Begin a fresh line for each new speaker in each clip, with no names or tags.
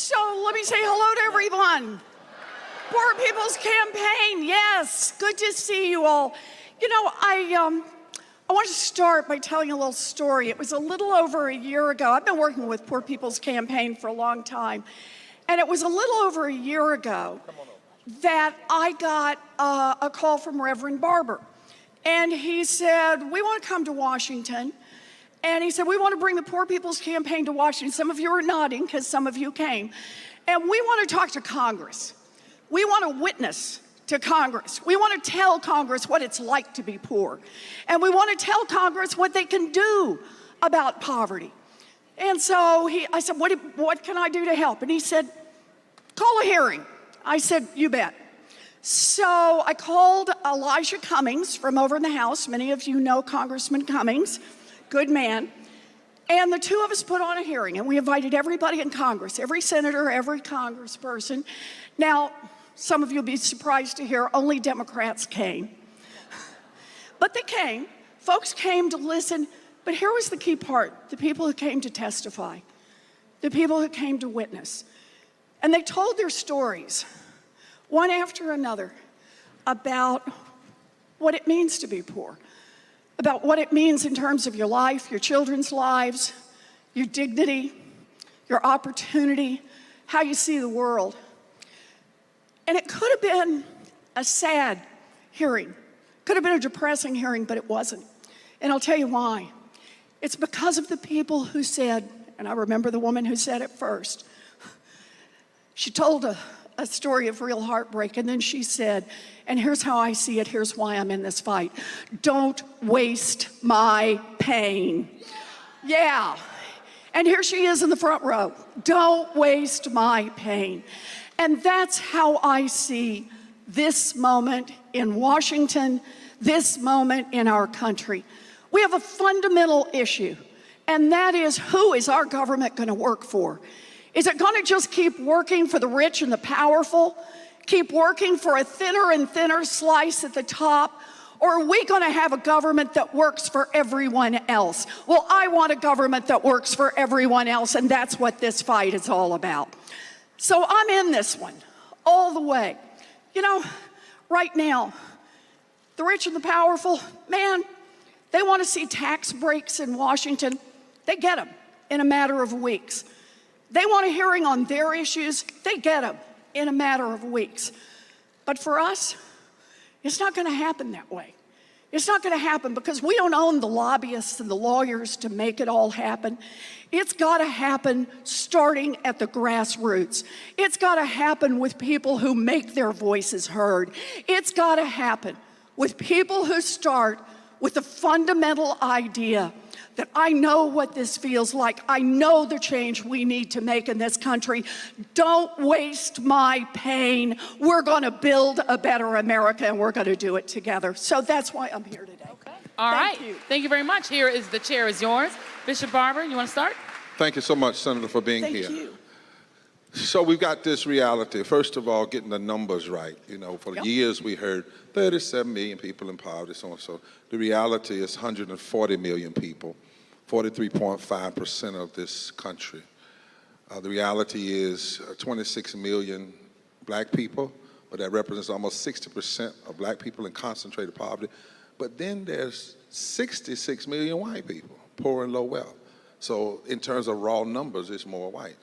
So let me say hello to everyone. Poor People's Campaign, yes, good to see you all. You know, I want to start by telling a little story. It was a little over a year ago. I've been working with Poor People's Campaign for a long time. And it was a little over a year ago that I got a call from Reverend Barber. And he said, we want to come to Washington. And he said, we want to bring the Poor People's Campaign to Washington. Some of you are nodding because some of you came. And we want to talk to Congress. We want to witness to Congress. We want to tell Congress what it's like to be poor. And we want to tell Congress what they can do about poverty. And so I said, what can I do to help? And he said, call a hearing. I said, you bet. So I called Elijah Cummings from over in the House. Many of you know Congressman Cummings, good man. And the two of us put on a hearing, and we invited everybody in Congress, every senator, every congressperson. Now, some of you will be surprised to hear only Democrats came. But they came. Folks came to listen. But here was the key part, the people who came to testify, the people who came to witness. And they told their stories, one after another, about what it means to be poor, about what it means in terms of your life, your children's lives, your dignity, your opportunity, how you see the world. And it could have been a sad hearing, could have been a depressing hearing, but it wasn't. And I'll tell you why. It's because of the people who said, and I remember the woman who said it first, she told a story of real heartbreak, and then she said, and here's how I see it, here's why I'm in this fight. Don't waste my pain. Yeah. And here she is in the front row. Don't waste my pain. And that's how I see this moment in Washington, this moment in our country. We have a fundamental issue, and that is, who is our government going to work for? Is it going to just keep working for the rich and the powerful, keep working for a thinner and thinner slice at the top? Or are we going to have a government that works for everyone else? Well, I want a government that works for everyone else, and that's what this fight is all about. So I'm in this one all the way. You know, right now, the rich and the powerful, man, they want to see tax breaks in Washington. They get them in a matter of weeks. They want a hearing on their issues. They get them in a matter of weeks. But for us, it's not going to happen that way. It's not going to happen because we don't own the lobbyists and the lawyers to make it all happen. It's got to happen starting at the grassroots. It's got to happen with people who make their voices heard. It's got to happen with people who start with the fundamental idea that I know what this feels like. I know the change we need to make in this country. Don't waste my pain. We're going to build a better America, and we're going to do it together. So that's why I'm here today.
Okay. All right. Thank you very much. Here is the chair is yours. Bishop Barber, you want to start?
Thank you so much, Senator, for being here.
Thank you.
So we've got this reality. First of all, getting the numbers right. You know, for years we heard 37 million people in poverty, so on. So the reality is 140 million people, 43.5% of this country. The reality is 26 million black people, but that represents almost 60% of black people in concentrated poverty. But then there's 66 million white people, poor and low wealth. So in terms of raw numbers, it's more white.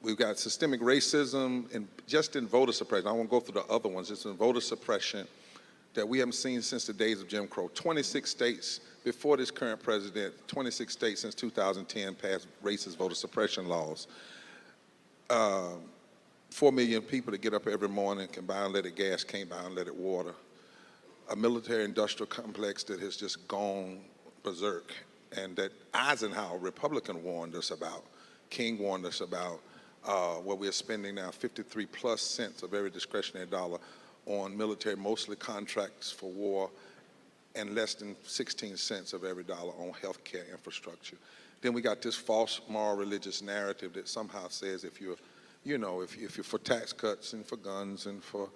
We've got systemic racism and just in voter suppression. I won't go through the other ones. It's in voter suppression that we haven't seen since the days of Jim Crow. 26 states before this current president, 26 states since 2010 passed racist voter suppression laws. 4 million people that get up every morning, can buy unleaded gas, can't buy unleaded water. A military-industrial complex that has just gone berserk, and that Eisenhower, Republican, warned us about, King warned us about, where we're spending now 53+ cents of every discretionary dollar on military, mostly contracts for war, and less than 16 cents of every dollar on healthcare infrastructure. Then we got this false moral religious narrative that somehow says if you're, if you're for tax cuts and for guns and for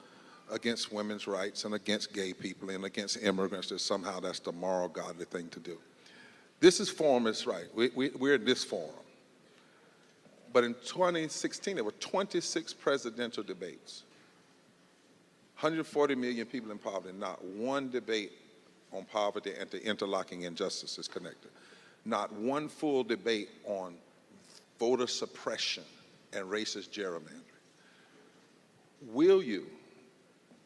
against women's rights and against gay people and against immigrants, that somehow that's the moral, godly thing to do. This is forum is right. We're in this forum. But in 2016, there were 26 presidential debates. 140 million people in poverty, not one debate on poverty and the interlocking injustices connected. Not one full debate on voter suppression and racist gerrymandering. Will you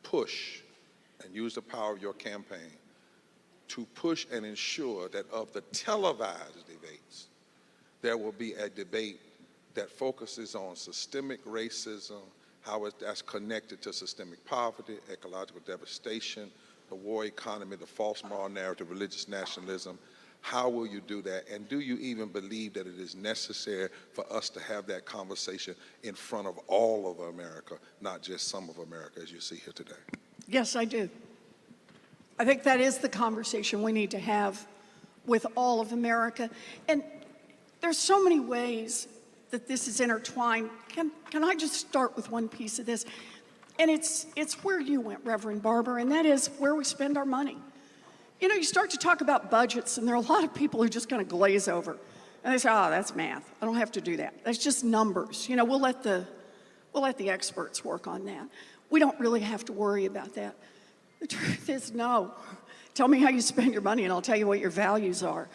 push and use the power of your campaign to push and ensure that of the televised debates, there will be a debate that focuses on systemic racism, how that's connected to systemic poverty, ecological devastation, the war economy, the false moral narrative, religious nationalism? How will you do that? And do you even believe that it is necessary for us to have that conversation in front of all of America, not just some of America, as you see here today?
Yes, I do. I think that is the conversation we need to have with all of America. And there's so many ways that this is intertwined. Can I just start with one piece of this? And it's where you went, Reverend Barber, and that is where we spend our money. You know, you start to talk about budgets, and there are a lot of people who just kind of glaze over. And they say, oh, that's math. I don't have to do that. That's just numbers. You know, we'll let the experts work on that. We don't really have to worry about that. The truth is, no. Tell me how you spend your money, and I'll tell you what your values are.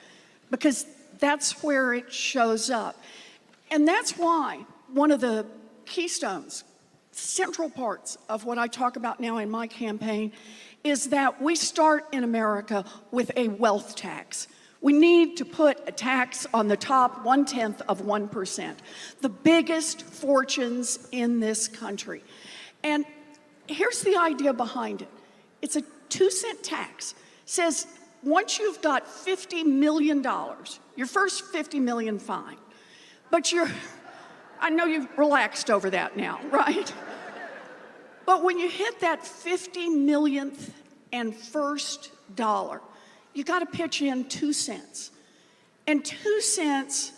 Because that's where it shows up. And that's why one of the keystones, central parts of what I talk about now in my campaign is that we start in America with a wealth tax. We need to put a tax on the top 1/10 of 1%, the biggest fortunes in this country. And here's the idea behind it. It's a 2-cent tax. Says once you've got $50 million, your first $50 million, fine. But I know you've relaxed over that now, right? But when you hit that 50 millionth and first dollar, you got to pitch in 2 cents. And 2 cents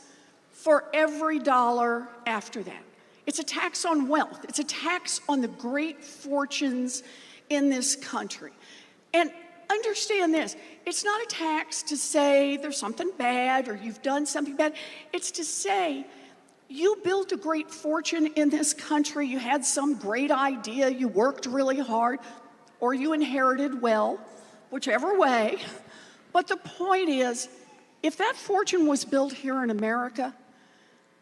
for every dollar after that. It's a tax on wealth. It's a tax on the great fortunes in this country. And understand this, it's not a tax to say there's something bad or you've done something bad. It's to say, you built a great fortune in this country, you had some great idea, you worked really hard, or you inherited well, whichever way. But the point is, if that fortune was built here in America,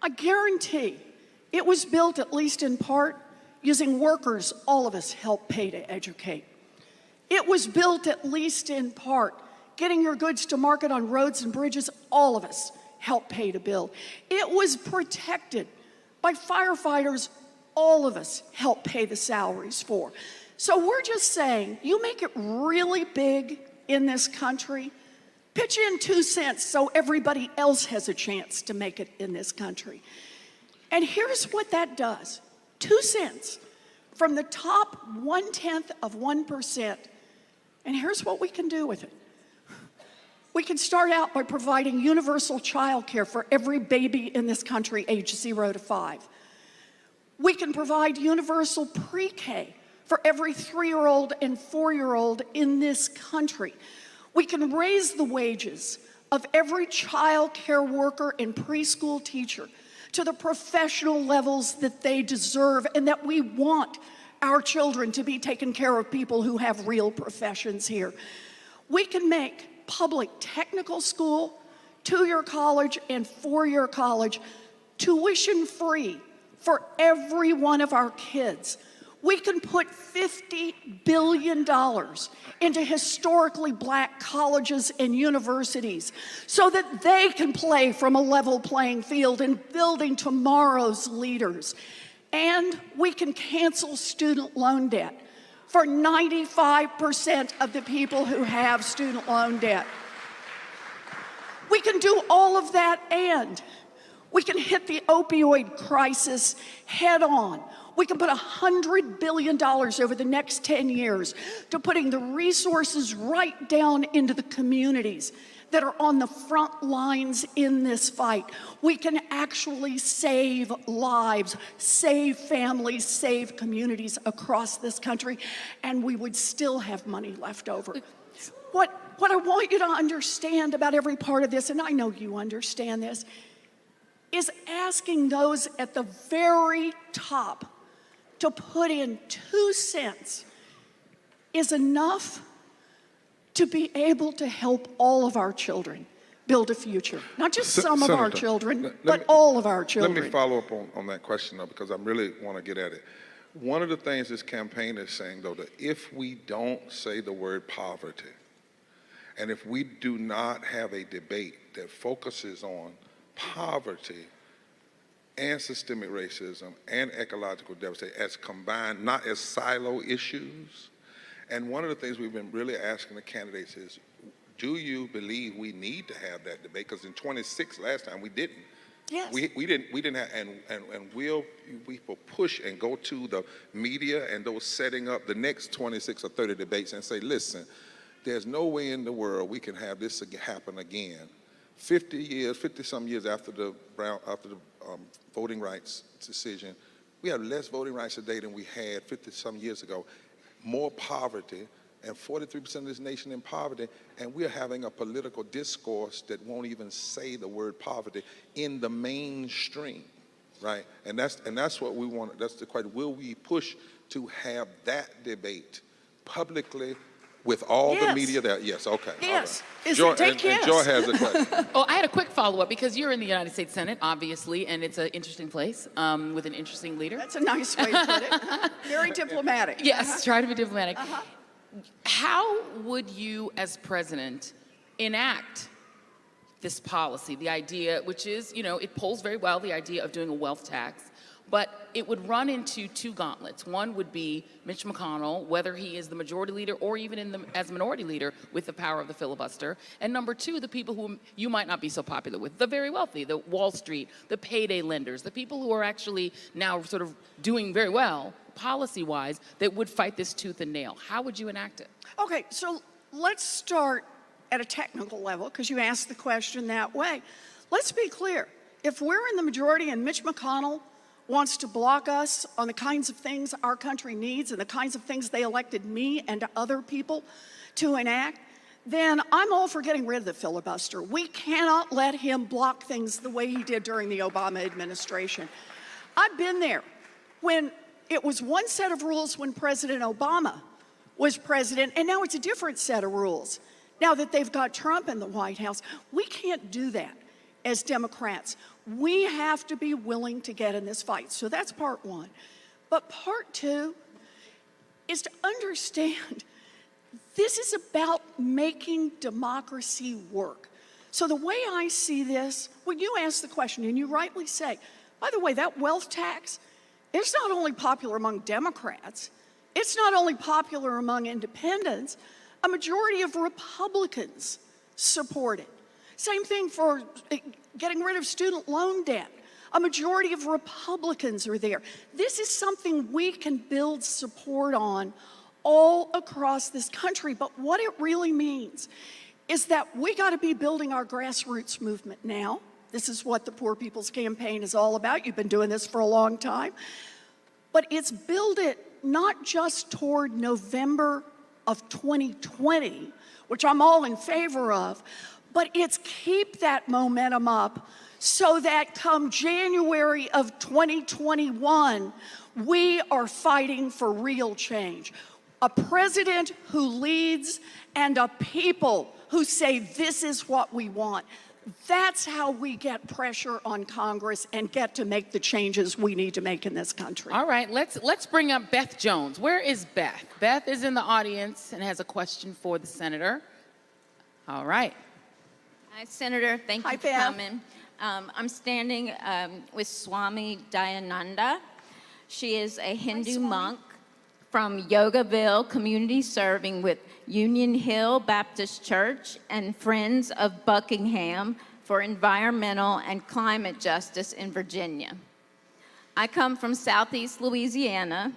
I guarantee it was built, at least in part, using workers all of us help pay to educate. It was built, at least in part, getting your goods to market on roads and bridges all of us help pay to build. It was protected by firefighters all of us help pay the salaries for. So we're just saying, you make it really big in this country, pitch in 2 cents so everybody else has a chance to make it in this country. And here's what that does. 2 cents from the top 1/10 of 1%. And here's what we can do with it. We can start out by providing universal child care for every baby in this country aged 0 to 5. We can provide universal pre-K for every 3-year-old and 4-year-old in this country. We can raise the wages of every child care worker and preschool teacher to the professional levels that they deserve and that we want our children to be taken care of, people who have real professions here. We can make public technical school, 2-year college, and 4-year college tuition-free for every one of our kids. We can put $50 billion into historically black colleges and universities so that they can play from a level playing field in building tomorrow's leaders. And we can cancel student loan debt for 95% of the people who have student loan debt. We can do all of that, and we can hit the opioid crisis head on. We can put $100 billion over the next 10 years to putting the resources right down into the communities that are on the front lines in this fight. We can actually save lives, save families, save communities across this country, and we would still have money left over. What I want you to understand about every part of this, and I know you understand this, is asking those at the very top to put in 2 cents is enough to be able to help all of our children build a future. Not just some of our
Senator,
children, but all of our children.
Let me follow up on that question, though, because I really want to get at it. One of the things this campaign is saying, though, that if we don't say the word poverty, and if we do not have a debate that focuses on poverty and systemic racism and ecological devastation as combined, not as silo issues. And one of the things we've been really asking the candidates is, do you believe we need to have that debate? Because in 26 last time we didn't.
Yes.
We didn't have, and we will push and go to the media and those setting up the next 26 or 30 debates and say, listen, there's no way in the world we can have this happen again. 50 some years after the voting rights decision, we have less voting rights today than we had 50 some years ago. More poverty, and 43% of this nation in poverty, and we're having a political discourse that won't even say the word poverty in the mainstream, right? And that's what we want. That's the question. Will we push to have that debate publicly with all the media there? Yes, okay.
Yes.
Right.
Joy,
and Joy has a question.
Oh, I had a quick follow-up because you're in the United States Senate, obviously, and it's an interesting place with an interesting leader.
That's a nice way to put it. Very diplomatic.
Yes, try to be diplomatic. How would you, as president, enact this policy, the idea, which is, it polls very well, the idea of doing a wealth tax, but it would run into 2 gauntlets. One would be Mitch McConnell, whether he is the majority leader or even as minority leader with the power of the filibuster. And number 2, the people who you might not be so popular with, the very wealthy, the Wall Street, the payday lenders, the people who are actually now sort of doing very well policy-wise that would fight this tooth and nail. How would you enact it?
Okay, so let's start at a technical level, because you asked the question that way. Let's be clear. If we're in the majority and Mitch McConnell wants to block us on the kinds of things our country needs and the kinds of things they elected me and other people to enact, then I'm all for getting rid of the filibuster. We cannot let him block things the way he did during the Obama administration. I've been there when it was one set of rules when President Obama was president, and now it's a different set of rules. Now that they've got Trump in the White House, we can't do that as Democrats. We have to be willing to get in this fight. So that's part 1. But part 2 is to understand this is about making democracy work. So the way I see this, when you ask the question, and you rightly say, by the way, that wealth tax, it's not only popular among Democrats, it's not only popular among independents, a majority of Republicans support it. Same thing for getting rid of student loan debt. A majority of Republicans are there. This is something we can build support on all across this country. But what it really means is that we got to be building our grassroots movement now. This is what the Poor People's Campaign is all about. You've been doing this for a long time. But it's build it not just toward November of 2020, which I'm all in favor of, but it's keep that momentum up so that come January of 2021, we are fighting for real change. A president who leads and a people who say this is what we want. That's how we get pressure on Congress and get to make the changes we need to make in this country.
All right, let's bring up Beth Jones. Where is Beth? Beth is in the audience and has a question for the senator. All right.
Hi, Senator. Thank you
Hi,
for
Beth.
coming. I'm standing with Swami Dayananda. She is a Hindu
Swami.
monk from Yogaville Community Serving with Union Hill Baptist Church and Friends of Buckingham for Environmental and Climate Justice in Virginia. I come from Southeast Louisiana,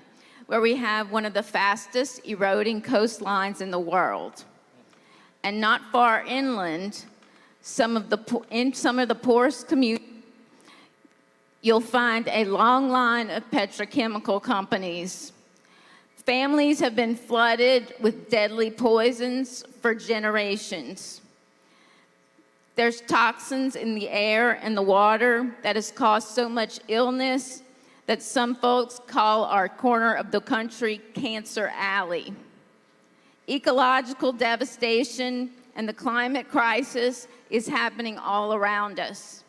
where we have one of the fastest eroding coastlines in the world. And not far inland, in some of the poorest communities, you'll find a long line of petrochemical companies. Families have been flooded with deadly poisons for generations. There's toxins in the air and the water that has caused so much illness that some folks call our corner of the country Cancer Alley. Ecological devastation and the climate crisis is happening all around us.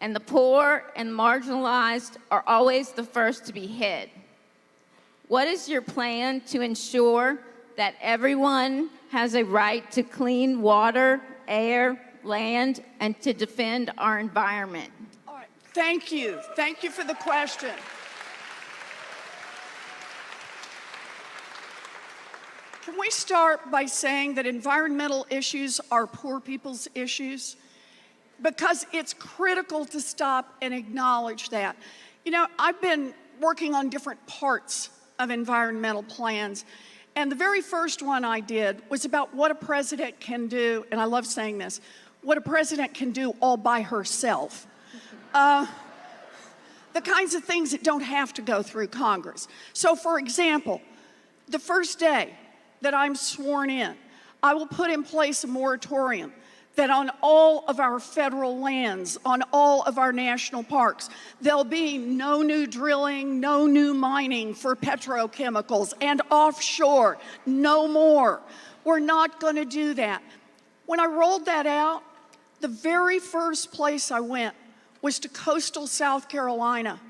And the poor and marginalized are always the first to be hit. What is your plan to ensure that everyone has a right to clean water, air, land, and to defend our environment?
All right, thank you. Thank you for the question. Can we start by saying that environmental issues are poor people's issues? Because it's critical to stop and acknowledge that. You know, I've been working on different parts of environmental plans, and the very first one I did was about what a president can do, and I love saying this, what a president can do all by herself. The kinds of things that don't have to go through Congress. So for example, the first day that I'm sworn in, I will put in place a moratorium that on all of our federal lands, on all of our national parks, there'll be no new drilling, no new mining for petrochemicals, and offshore, no more. We're not going to do that. When I rolled that out, the very first place I went was to coastal South Carolina,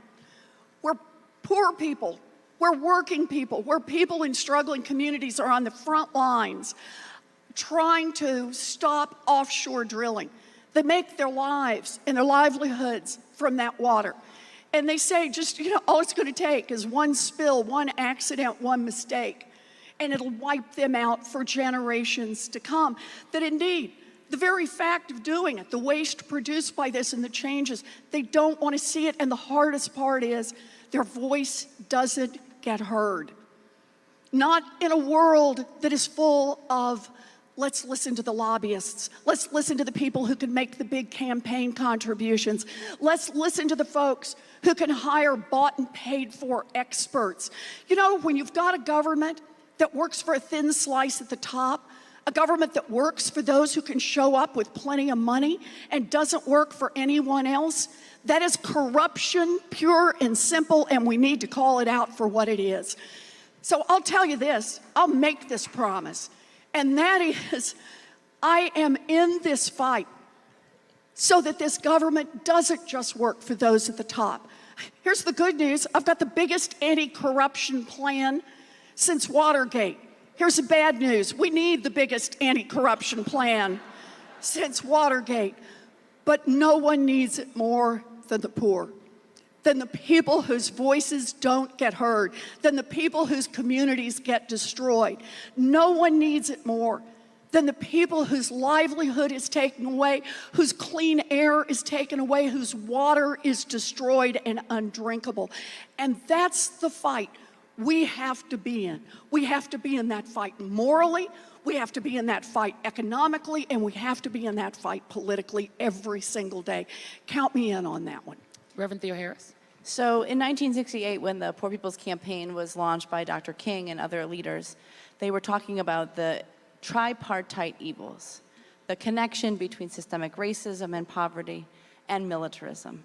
where poor people, where working people, where people in struggling communities are on the front lines trying to stop offshore drilling. They make their lives and their livelihoods from that water. And they say just, you know, all it's going to take is one spill, one accident, one mistake, and it'll wipe them out for generations to come. That indeed, the very fact of doing it, the waste produced by this and the changes, they don't want to see it. And the hardest part is their voice doesn't get heard. Not in a world that is full of, let's listen to the lobbyists. Let's listen to the people who can make the big campaign contributions. Let's listen to the folks who can hire bought and paid for experts. You know, when you've got a government that works for a thin slice at the top, a government that works for those who can show up with plenty of money and doesn't work for anyone else, that is corruption, pure and simple, and we need to call it out for what it is. So I'll tell you this, I'll make this promise, and that is, I am in this fight so that this government doesn't just work for those at the top. Here's the good news, I've got the biggest anti-corruption plan since Watergate. Here's the bad news, we need the biggest anti-corruption plan since Watergate, but no one needs it more than the poor, than the people whose voices don't get heard, than the people whose communities get destroyed. No one needs it more than the people whose livelihood is taken away, whose clean air is taken away, whose water is destroyed and undrinkable. And that's the fight we have to be in. We have to be in that fight morally, we have to be in that fight economically, and we have to be in that fight politically every single day. Count me in on that one.
Reverend Theo Harris.
So in 1968, when the Poor People's Campaign was launched by Dr. King and other leaders, they were talking about the tripartite evils, the connection between systemic racism and poverty and militarism,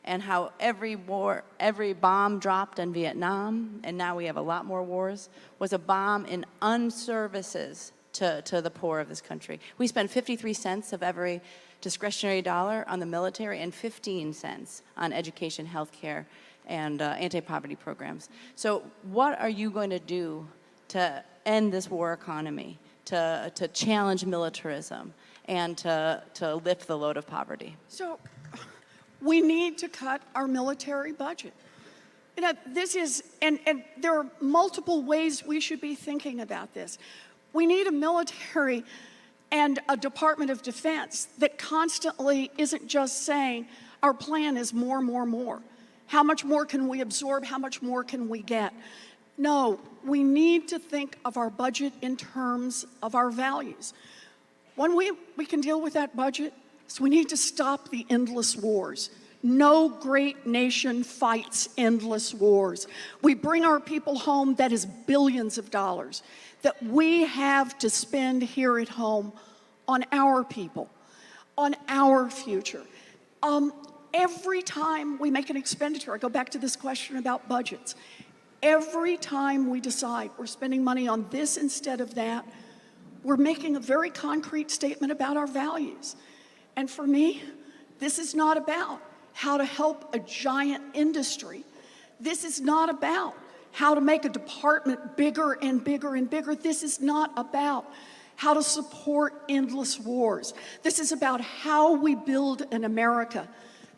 and how every war, every bomb dropped in Vietnam, and now we have a lot more wars, was a bomb in unservices to the poor of this country. We spend 53 cents of every discretionary dollar on the military and 15 cents on education, healthcare, and anti-poverty programs. So what are you going to do to end this war economy, to challenge militarism, and to lift the load of poverty?
So we need to cut our military budget. You know, this is, and there are multiple ways we should be thinking about this. We need a military and a Department of Defense that constantly isn't just saying, our plan is more, more, more. How much more can we absorb? How much more can we get? No, we need to think of our budget in terms of our values. One way we can deal with that budget is we need to stop the endless wars. No great nation fights endless wars. We bring our people home, that is billions of dollars that we have to spend here at home on our people. on our future. Every time we make an expenditure, I go back to this question about budgets. Every time we decide we're spending money on this instead of that, we're making a very concrete statement about our values. And for me, this is not about how to help a giant industry. This is not about how to make a department bigger and bigger and bigger. This is not about how to support endless wars. This is about how we build an America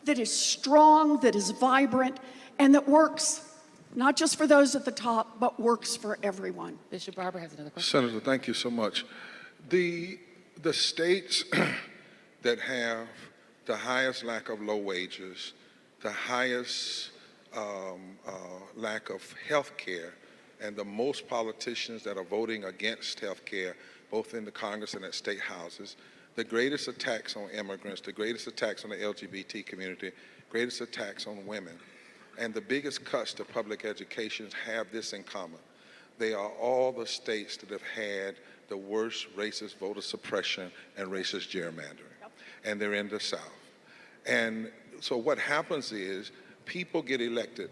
that is strong, that is vibrant, and that works not just for those at the top, but works for everyone.
Bishop Barber has another question.
Senator, thank you so much. The states that have the highest lack of low wages, the highest lack of health care, and the most politicians that are voting against health care, both in the Congress and at state houses, the greatest attacks on immigrants, the greatest attacks on the LGBT community, greatest attacks on women, and the biggest cuts to public education have this in common. They are all the states that have had the worst racist voter suppression and racist gerrymandering, and they're in the South. And so what happens is people get elected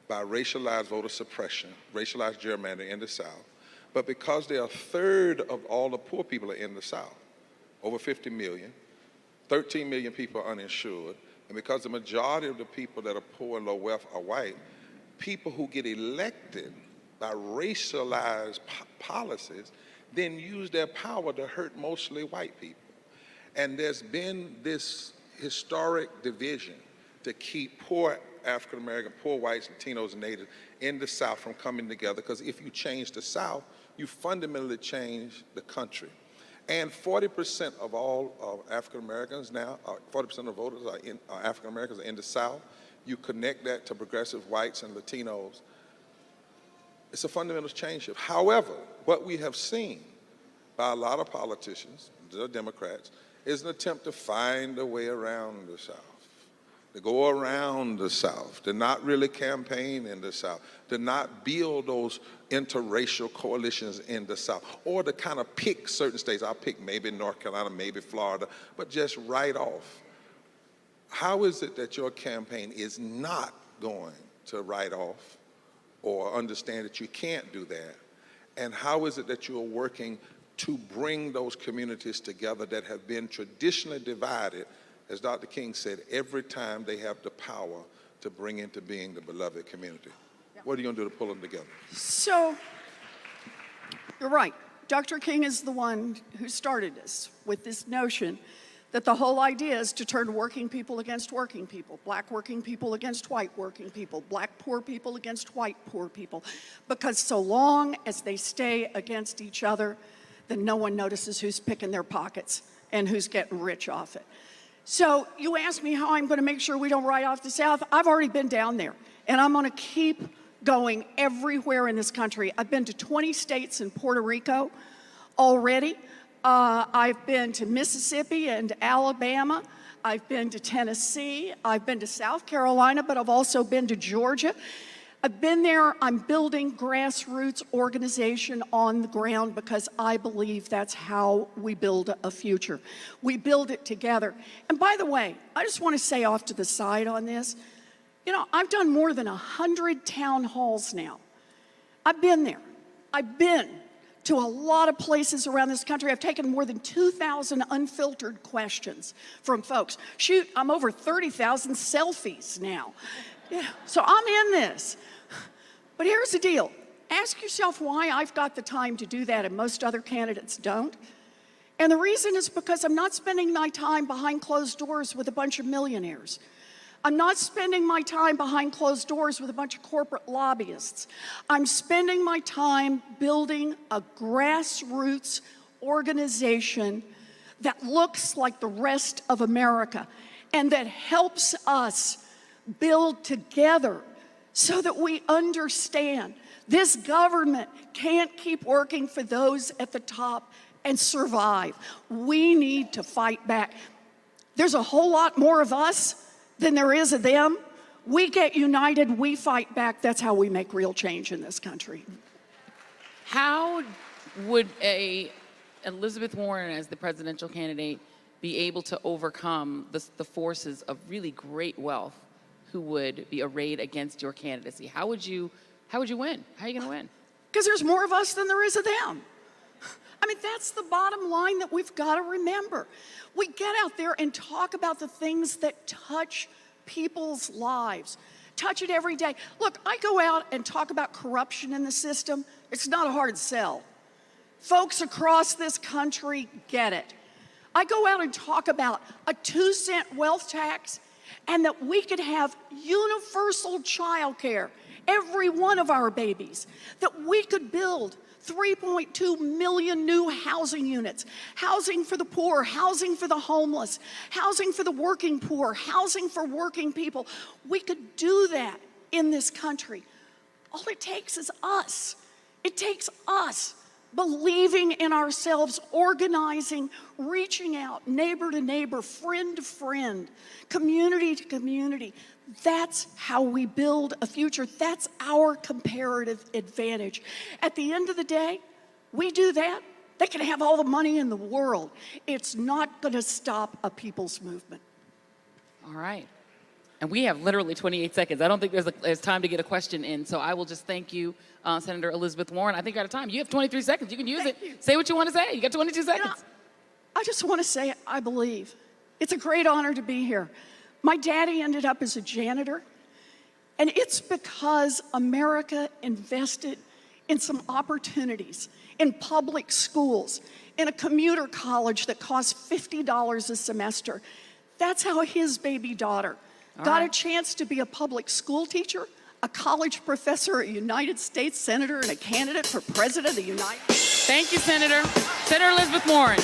by racialized voter suppression, racialized gerrymandering in the South, but because they're a third of all the poor people are in the South, over 50 million, 13 million people are uninsured, and because the majority of the people that are poor and low wealth are white, people who get elected by racialized policies then use their power to hurt mostly white people. And there's been this historic division to keep poor African American, poor whites, Latinos, and Natives in the South from coming together, because if you change the South, you fundamentally change the country. And 40% of all African Americans now, 40% of voters are African Americans are in the South. You connect that to progressive whites and Latinos, it's a fundamental change shift. However, what we have seen by a lot of politicians, the Democrats, is an attempt to find a way around the South, to go around the South, to not really campaign in the South, to not build those interracial coalitions in the South, or to kind of pick certain states. I'll pick maybe North Carolina, maybe Florida, but just write off. How is it that your campaign is not going to write off or understand that you can't do that? And how is it that you're working to bring those communities together that have been traditionally divided, as Dr. King said, every time they have the power to bring into being the beloved community? What are you going to do to pull them together?
So, you're right. Dr. King is the one who started this with this notion that the whole idea is to turn working people against working people, black working people against white working people, black poor people against white poor people, because so long as they stay against each other, then no one notices who's picking their pockets and who's getting rich off it. So you asked me how I'm going to make sure we don't write off the South. I've already been down there, and I'm going to keep going everywhere in this country. I've been to 20 states and Puerto Rico already. I've been to Mississippi and Alabama. I've been to Tennessee. I've been to South Carolina, but I've also been to Georgia. I've been there. I'm building grassroots organization on the ground because I believe that's how we build a future. We build it together. And by the way, I just want to say off to the side on this, you know, I've done more than 100 town halls now. I've been there. I've been to a lot of places around this country. I've taken more than 2,000 unfiltered questions from folks. Shoot, I'm over 30,000 selfies now. Yeah, so I'm in this. But here's the deal. Ask yourself why I've got the time to do that and most other candidates don't. And the reason is because I'm not spending my time behind closed doors with a bunch of millionaires. I'm not spending my time behind closed doors with a bunch of corporate lobbyists. I'm spending my time building a grassroots organization that looks like the rest of America and that helps us build together so that we understand this government can't keep working for those at the top and survive. We need to fight back. There's a whole lot more of us than there is of them. We get united, we fight back. That's how we make real change in this country.
How would Elizabeth Warren as the presidential candidate be able to overcome the forces of really great wealth who would be arrayed against your candidacy? How would you win? How are you going to win?
Because there's more of us than there is of them. I mean, that's the bottom line that we've got to remember. We get out there and talk about the things that touch people's lives, touch it every day. Look, I go out and talk about corruption in the system. It's not a hard sell. Folks across this country get it. I go out and talk about a 2-cent wealth tax and that we could have universal child care, every one of our babies, that we could build 3.2 million new housing units, housing for the poor, housing for the homeless, housing for the working poor, housing for working people. We could do that in this country. All it takes is us. It takes us believing in ourselves, organizing, reaching out, neighbor to neighbor, friend to friend, community to community. That's how we build a future. That's our comparative advantage. At the end of the day, we do that. They can have all the money in the world. It's not going to stop a people's movement.
All right. And we have literally 28 seconds. I don't think there's time to get a question in, so I will just thank you, Senator Elizabeth Warren. I think you're out of time. You have 23 seconds. You can use it. Say what you want to say. You got 22 seconds.
You know, I just want to say I believe. It's a great honor to be here. My daddy ended up as a janitor, and it's because America invested in some opportunities in public schools, in a commuter college that costs $50 a semester. That's how his baby daughter got a chance to be a public school teacher, a college professor, a United States senator, and a candidate for president of the United States.
Thank you, Senator. Senator Elizabeth Warren.